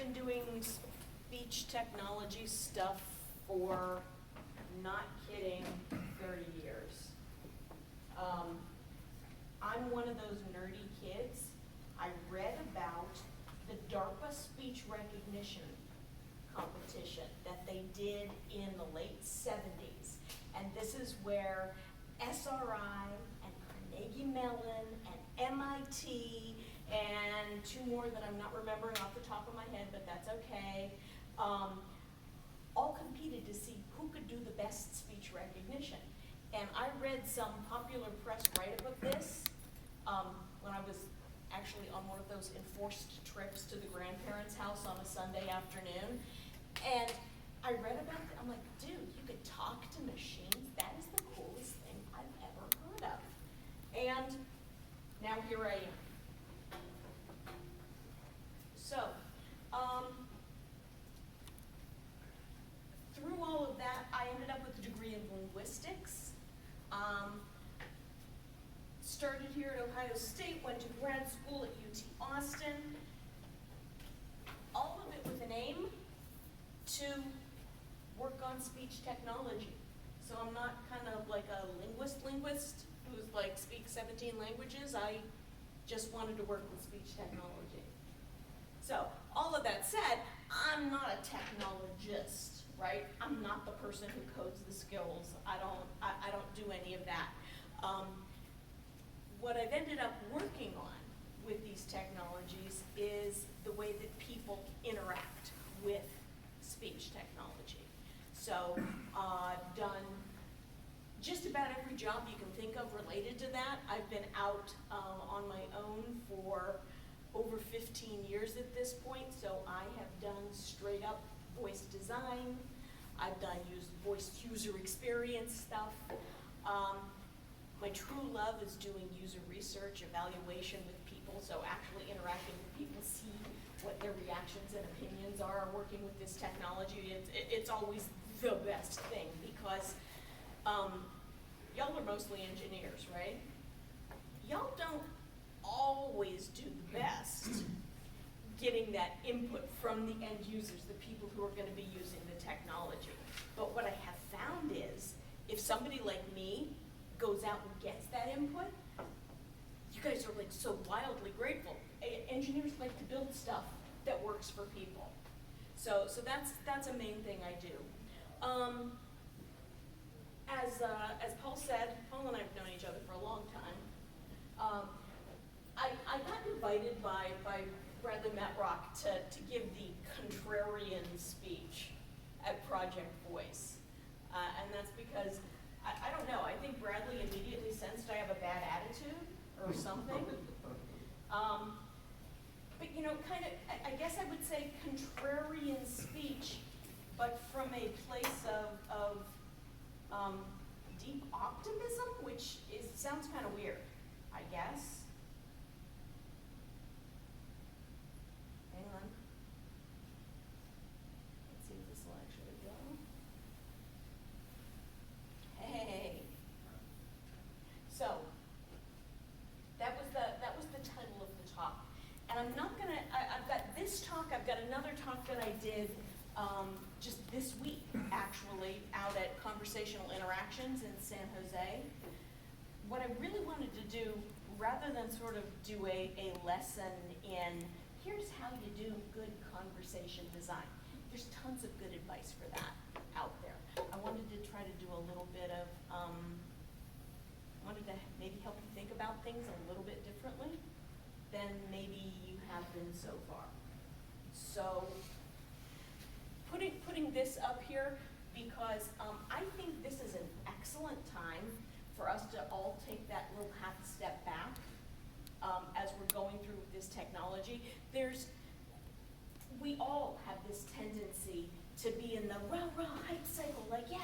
been doing speech technology stuff for, not kidding, 30 years. I'm one of those nerdy kids. I read about the DARPA speech recognition competition that they did in the late 70s. And this is where SRI and Carnegie Mellon and MIT and two more that I'm not remembering off the top of my head, but that's okay, all competed to see who could do the best speech recognition. And I read some popular press write-up of this when I was actually on one of those enforced trips to the grandparents' house on a Sunday afternoon. And I read about it, I'm like, dude, you could talk to machines? That is the coolest thing I've ever heard of. And now here I am. So, through all of that, I ended up with a degree in linguistics. Started here at Ohio State, went to grad school at UT Austin. All of it with an aim to work on speech technology. So I'm not kind of like a linguist who's like speaks 17 languages. I just wanted to work with speech technology. So all of that said, I'm not a technologist, right? I'm not the person who codes the skills. I don't do any of that. What I've ended up working on with these technologies is the way that people interact with speech technology. So done just about every job you can think of related to that. I've been out on my own for over 15 years at this point, so I have done straight up voice design. I've done voice user experience stuff. My true love is doing user research, evaluation with people, so actually interacting with people, see what their reactions and opinions are working with this technology. It's always the best thing because y'all are mostly engineers, right? Y'all don't always do the best getting that input from the end users, the people who are going to be using the technology. But what I have found is if somebody like me goes out and gets that input, you guys are like so wildly grateful. Engineers like to build stuff that works for people. So that's a main thing I do. As Paul said, Paul and I have known each other for a long time. I got invited by Bradley Matrock to give the contrarian speech at Project Voice. And that's because, I don't know, I think Bradley immediately sensed I have a bad attitude or something. But you know, kind of, I guess I would say contrarian speech, but from a place of deep optimism, which sounds kind of weird, I guess. Hang on. Let's see if this will actually go. Hey. So that was the title of the talk. And I'm not gonna, I've got this talk, I've got another talk that I did just this week, actually, out at Conversational Interactions in San Jose. What I really wanted to do, rather than sort of do a lesson in, here's how you do good conversation design. There's tons of good advice for that out there. I wanted to try to do a little bit of, wanted to maybe help you think about things a little bit differently than maybe you have been so far. So, putting this up here because I think this is an excellent time for us to all take that little half step back as we're going through this technology. We all have this tendency to be in the rah-rah hype cycle, like, yeah,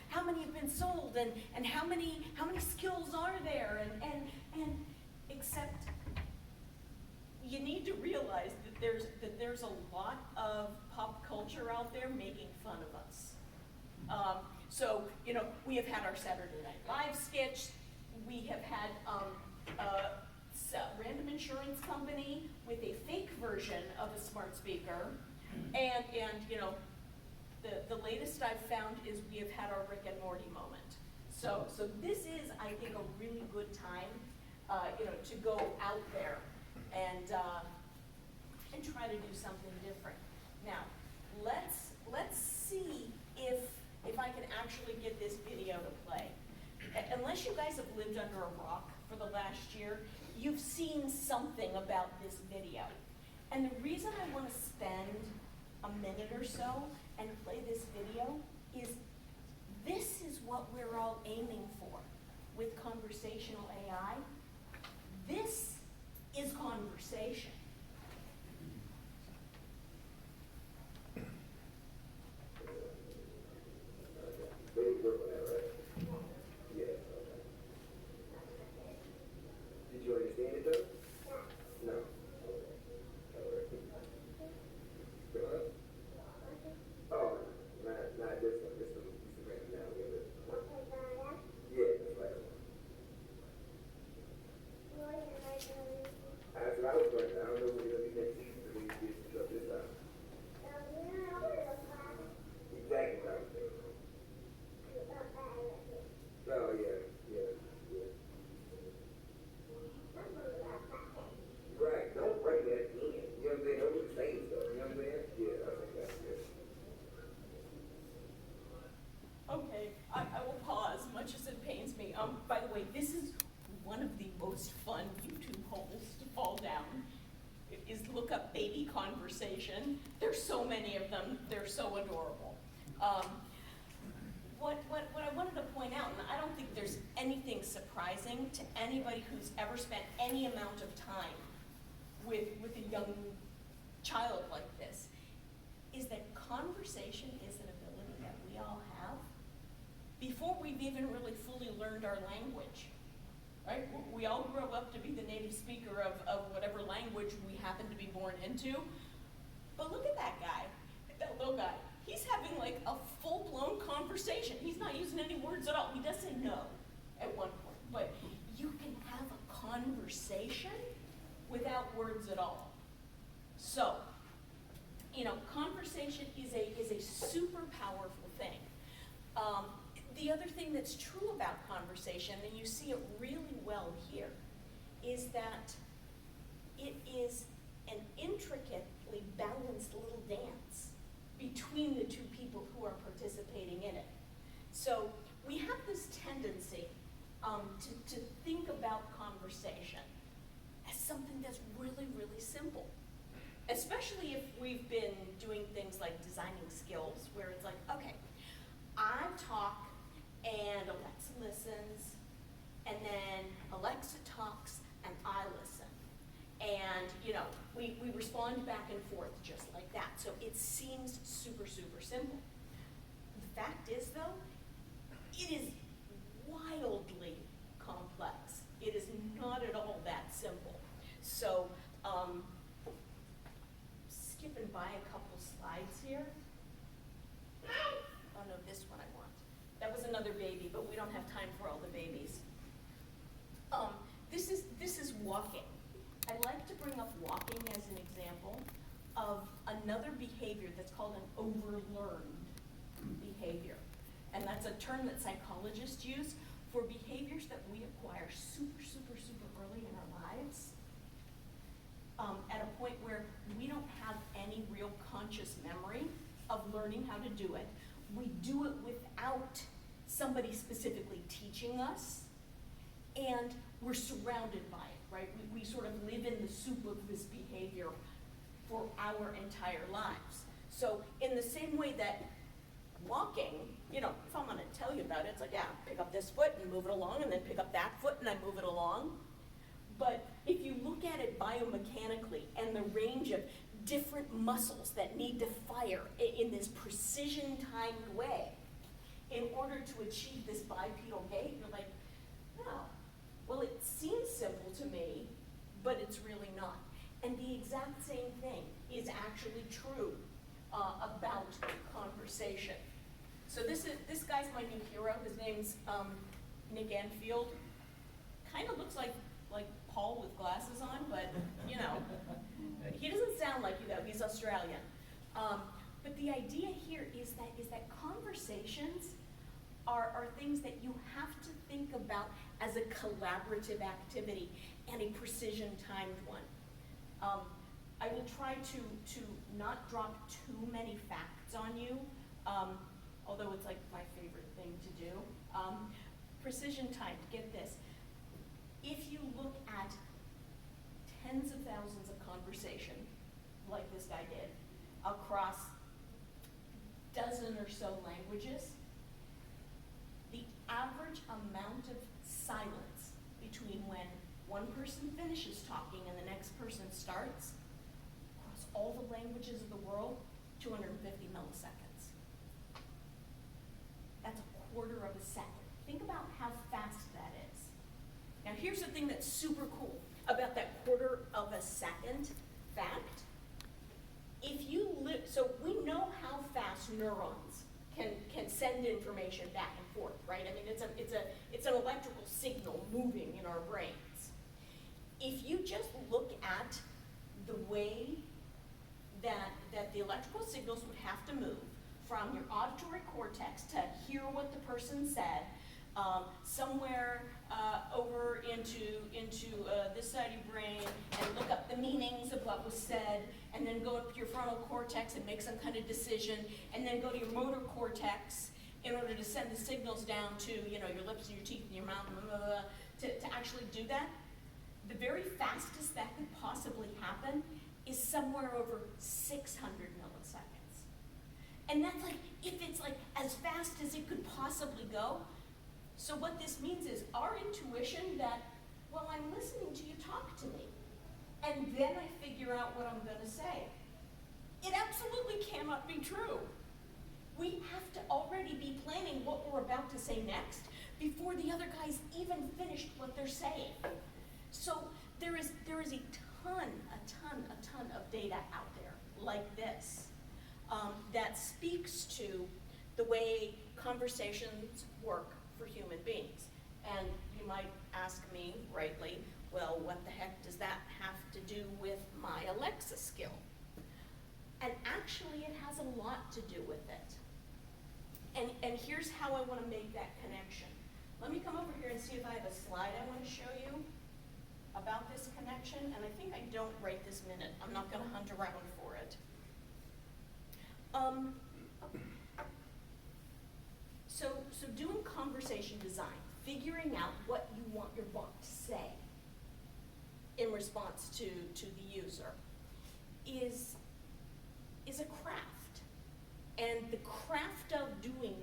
how many have been sold and how many skills are there and except you need to realize that there's a lot of pop culture out there making fun of us. So, you know, we have had our Saturday Night Live sketch. We have had a random insurance company with a fake version of a smart speaker. And you know, the latest I've found is we have had our Rick and Morty moment. So this is, I think, a really good time, you know, to go out there and try to do something different. Now, let's see if I can actually get this video to play. Unless you guys have lived under a rock for the last year, you've seen something about this video. And the reason I want to spend a minute or so and play this video is this is what we're all aiming for with conversational AI. This is conversation. Did you understand it though? No. Oh, not this one. This one right now. Yeah, that's right. That's what I was doing. I don't know what it'll be next season when you get it up this time. Exactly what I was thinking. Oh yeah. Right, don't bring that in. You know what I'm saying? Don't do the same stuff. You know what I'm saying? Yeah, I think that's good. Okay, I will pause, much as it pains me. By the way, this is one of the most fun YouTube holes to fall down, is look up baby conversation. There's so many of them, they're so adorable. What I wanted to point out, and I don't think there's anything surprising to anybody who's ever spent any amount of time with a young child like this, is that conversation is an ability that we all have before we've even really fully learned our language, right? We all grow up to be the native speaker of whatever language we happen to be born into. But look at that guy, that little guy. He's having like a full-blown conversation. He's not using any words at all. He does say no at one point, but you can have a conversation without words at all. So, you know, conversation is a super powerful thing. The other thing that's true about conversation, and you see it really well here, is that it is an intricately balanced little dance between the two people who are participating in it. So we have this tendency to think about conversation as something that's really, really simple. Especially if we've been doing things like designing skills, where it's like, okay, I talk and Alexa listens, and then Alexa talks and I listen. And, you know, we respond back and forth just like that. So it seems super, super simple. The fact is, though, it is wildly complex. It is not at all that simple. So, skipping by a couple slides here. Oh no, this one I want. That was another baby, but we don't have time for all the babies. This is walking. I like to bring up walking as an example of another behavior that's called an overlearned behavior. And that's a term that psychologists use for behaviors that we acquire super, super, super early in our lives, at a point where we don't have any real conscious memory of learning how to do it. We do it without somebody specifically teaching us, and we're surrounded by it, right? We sort of live in the soup of this behavior for our entire lives. So in the same way that walking, you know, if I'm gonna tell you about it, it's like, yeah, pick up this foot and move it along, and then pick up that foot and I move it along. But if you look at it biomechanically and the range of different muscles that need to fire in this precision-timed way in order to achieve this bipedal gait, you're like, oh, well, it seems simple to me, but it's really not. And the exact same thing is actually true about conversation. So this guy's my new hero. His name's Nick Anfield. Kind of looks like Paul with glasses on, but you know, he doesn't sound like you though. He's Australian. idea here is that conversations are things that you have to think about as a collaborative activity and a precision timed one. I will try to not drop too many facts on you, although it's like my favorite thing to do. Precision timed, get this. If you look at tens of thousands of conversation, like this guy did, across dozen or so languages, the average amount of silence between when one person finishes talking and the next person starts, across all the languages of the world, 250 milliseconds. That's a quarter of a second. Think about how fast that is. Now here's the thing that's super cool about that quarter of a second fact. If you so we know how fast neurons can send information back and forth, right? I mean, it's an electrical signal moving in our brains. If you just look at the way that the electrical signals would have to move from your auditory cortex to hear what the person said, somewhere over into this side of your brain, and look up the meanings of what was said, and then go up to your frontal cortex and make some kind of decision, and then go to your motor cortex in order to send the signals down to your lips and your teeth and your mouth, to actually do that. The very fastest that could possibly happen is somewhere over 600 milliseconds. And that's like, if it's like as fast as it could possibly go. So what this means is our intuition that, well, I'm listening to you talk to me, and then I figure out what I'm gonna say. It absolutely cannot be true. We have to already be planning what we're about to say next before the other guy's even finished what they're saying. So there is a ton of data out there like this that speaks to the way conversations work for human beings. And you might ask me, rightly, well, what the heck does that have to do with my Alexa skill? And actually, it has a lot to do with it. And here's how I want to make that connection. Let me come over here and see if I have a slide I want to show you about this connection, and I think I don't right this minute. I'm not going to hunt around for it. So doing conversation design, figuring out what you want your bot to say in response to the user is a craft. And the craft of doing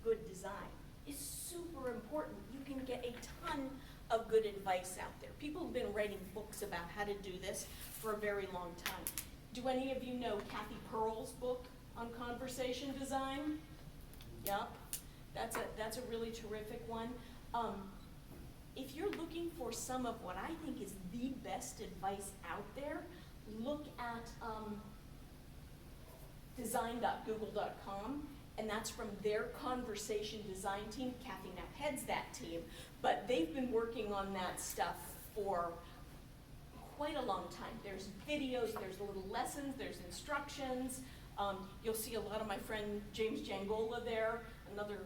good design is super important. You can get a ton of good advice out there. People have been writing books about how to do this for a very long time. Do any of you know Kathy Pearl's book on conversation design? Yep, that's a really terrific one. If you're looking for some of what I think is the best advice out there, look at design.google.com, and that's from their conversation design team. Kathy now heads that team, but they've been working on that stuff for quite a long time. There's videos, there's little lessons, there's instructions. You'll see a lot of my friend James Jangola there, another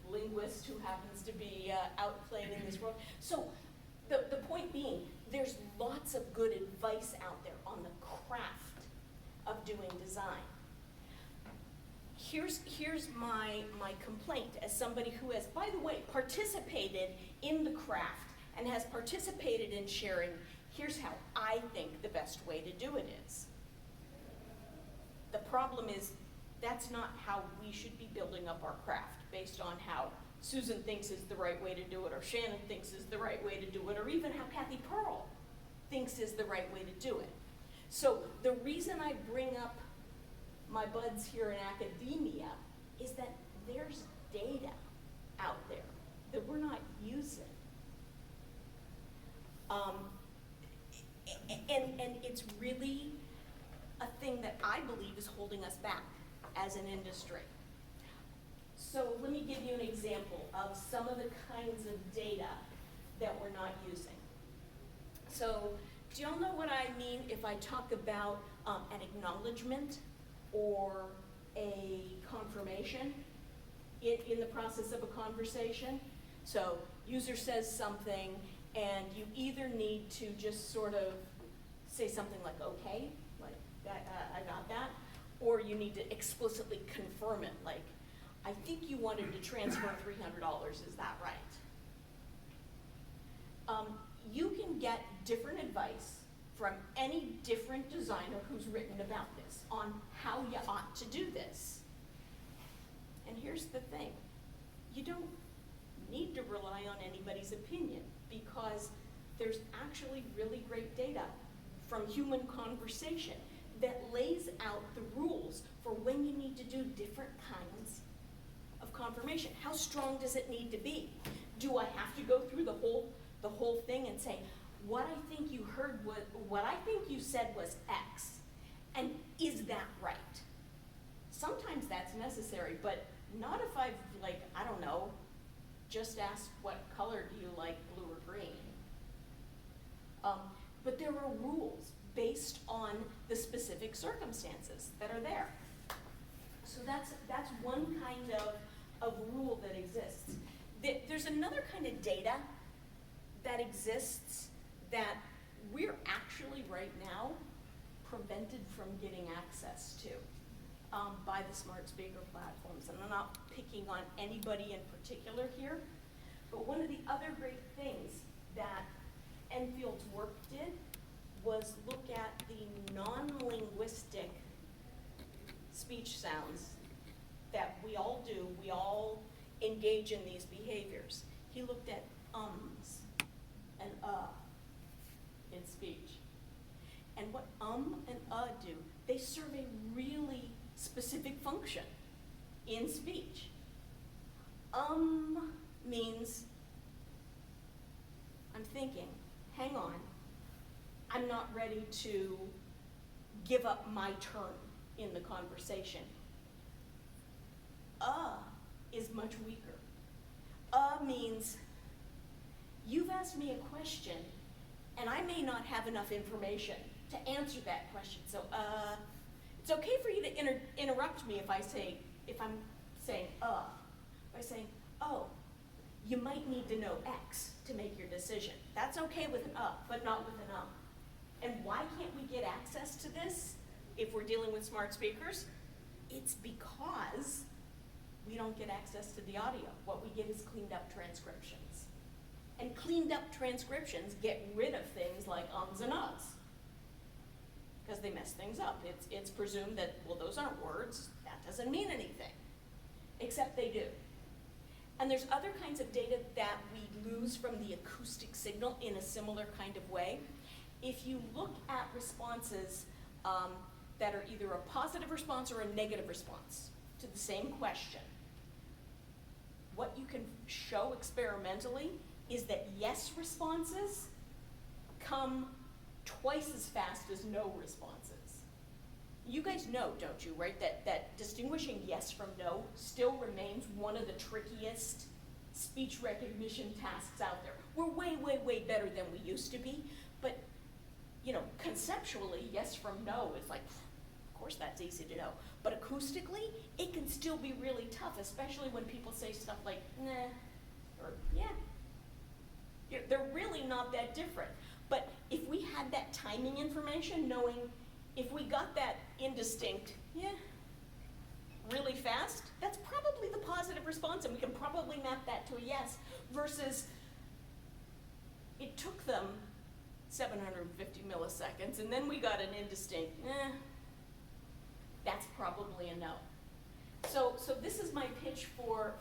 linguist who happens to be out playing in this world. So the point being, there's lots of good advice out there on the craft of doing design. Here's my complaint as somebody who has, by the way, participated in the craft and has participated in sharing. Here's how I think the best way to do it is. The problem is that's not how we should be building up our craft, based on how Susan thinks is the right way to do it, or Shannon thinks is the right way to do it, or even how Kathy Pearl thinks is the right way to do it. So the reason I bring up my buds here in academia is that there's data out there that we're not using. And it's really a thing that I believe is holding us back as an industry. So let me give you an example of some of the kinds of data that we're not using. So do y'all know what I mean if I talk about an acknowledgement or a confirmation in the process of a conversation. So user says something, and you either need to just sort of say something like, okay, like that, I got that, or you need to explicitly confirm it, like, I think you wanted to transfer $300, is that right? You can get different advice from any different designer who's written about this on how you ought to do this. And here's the thing, you don't need to rely on anybody's opinion, because there's actually really great data from human conversation that lays out the rules for when you need to do different kinds of confirmation. How strong does it need to be? Do I have to go through the whole thing and say, what I think you heard was, what I think you said was X, and is that right? Sometimes that's necessary, but not if I've, like, I don't know, just asked what color do you like, blue or green? But there are rules based on the specific circumstances that are there. So that's one kind of rule that exists. There's another kind of data that exists that we're actually right now prevented from getting access to by the smart speaker platforms. And I'm not picking on anybody in particular here, but one of the other great things that Enfield's work did was look at the non-linguistic speech sounds that we all do. We all engage in these behaviors. He looked at ums and in speech. And what and do, they serve a really specific function in speech. Means, I'm thinking, hang on, I'm not ready to give up my turn in the conversation. Is much weaker. Means, you've asked me a question, and I may not have enough information to answer that question. So, it's okay for you to interrupt me if I'm saying, if I say, oh, you might need to know X to make your decision. That's okay with an but not with an And why can't we get access to this if we're dealing with smart speakers? It's because we don't get access to the audio. What we get is cleaned up transcriptions. And cleaned up transcriptions get rid of things like ums and uhs, because they mess things up. It's presumed that, well, those aren't words, that doesn't mean anything, except they do. And there's other kinds of data that we lose from the acoustic signal in a similar kind of way. If you look at responses that are either a positive response or a negative response to the same question, what you can show experimentally is that yes responses come twice as fast as no responses. You guys know, don't you, right, that distinguishing yes from no still remains one of the trickiest speech recognition tasks out there. We're way, way, way better than we used to be, but you know, conceptually, yes from no is like, of course that's easy to know. But acoustically, it can still be really tough, especially when people say stuff like, nah, or yeah. They're really not that different. But if we had that timing information, knowing if we got that indistinct, yeah, really fast, that's probably the positive response, and we can probably map that to a yes, versus it took them 750 milliseconds, and then we got an indistinct, that's probably a no. So this is my pitch for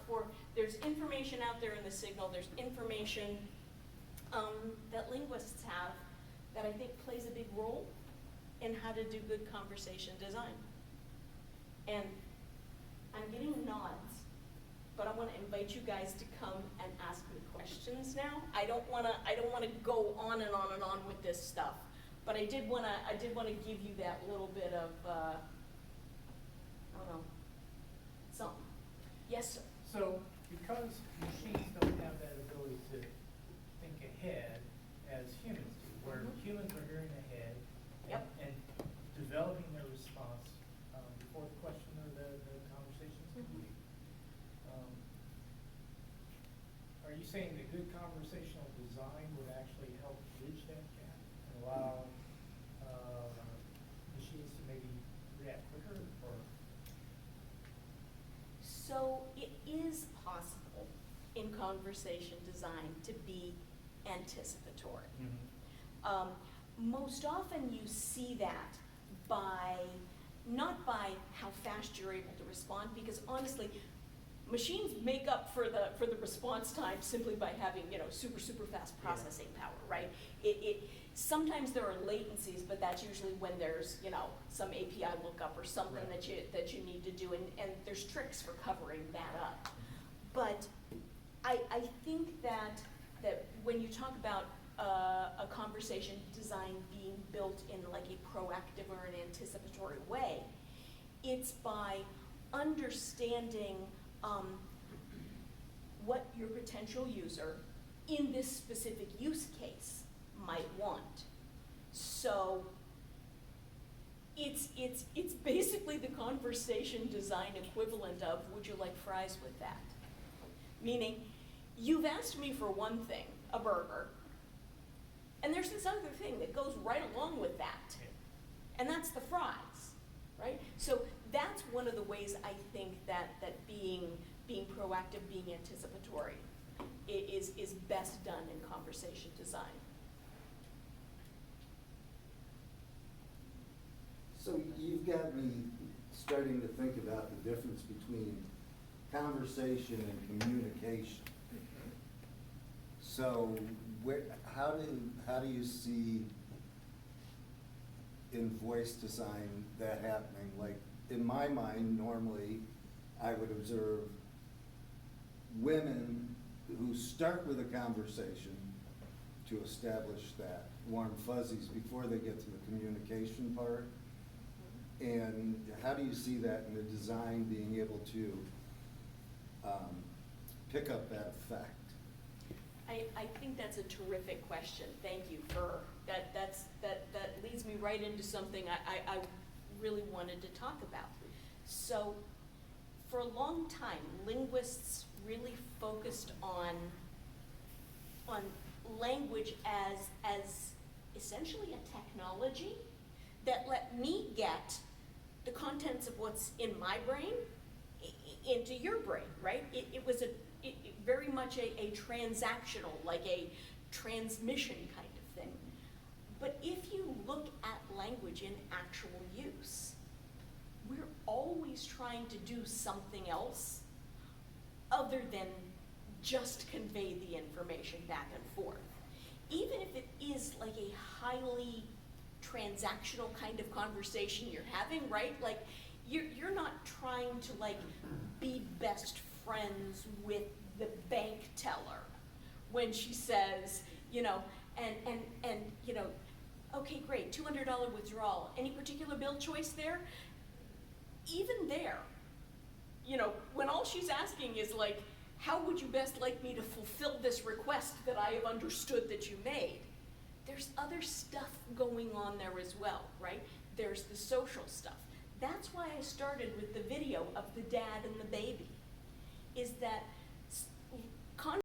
there's information out there in the signal, there's information that linguists have that I think plays a big role in how to do good conversation design. And I'm getting nods, but I want to invite you guys to come and ask me questions now. I don't want to go on and on and on with this stuff, but I did want to give you that little bit of I don't know, something. Yes, sir. So because machines don't have that ability to think ahead as humans do, where humans are hearing ahead Yep. and developing their response before the question or the you're saying that good conversational design would actually help bridge that gap and allow machines to maybe react quicker, or? So it is possible in conversation design to be anticipatory. Most often you see that not by how fast you're able to respond, because honestly, machines make up for the response time simply by having, super fast processing power, right? Sometimes there are latencies, but that's usually when there's, some API lookup or something Right. that you need to do, and there's tricks for covering that up. But I think that when you talk about a conversation design being built in like a proactive or an anticipatory way, it's by understanding what your potential user in this specific use case might want. So it's basically the conversation design equivalent of, would you like fries with that? Meaning, you've asked me for one thing, a burger, and there's this other thing that goes right along with that, and that's the fries, right? So that's one of the ways I think that being proactive, being anticipatory is best done in conversation design. So you've got me starting to think about the difference between conversation and communication. So how do you see in voice design that happening? Like, in my mind, normally I would observe women who start with a conversation to establish that warm fuzzies before they get to the communication part. And how do you see that in the design being able to pick up that effect? I think that's a terrific question. Thank you for that. That leads me right into something I really wanted to talk about. So for a long time, linguists really focused on language as essentially a technology that let me get the contents of what's in my brain into your brain, right? It was very much a transactional, like a transmission kind of thing. But if you look at language in actual use, we're always trying to do something else other than just convey the information back and forth. Even if it is like a highly transactional kind of conversation you're having, right? Like, you're not trying to like be best friends with the bank teller when she says, okay, great, $200 withdrawal. Any particular bill choice there? Even there, when all she's asking is like, how would you best like me to fulfill this request that I have understood that you made? There's other stuff going on there as well, right? There's the social stuff. That's why I started with the video of the dad and the baby, is that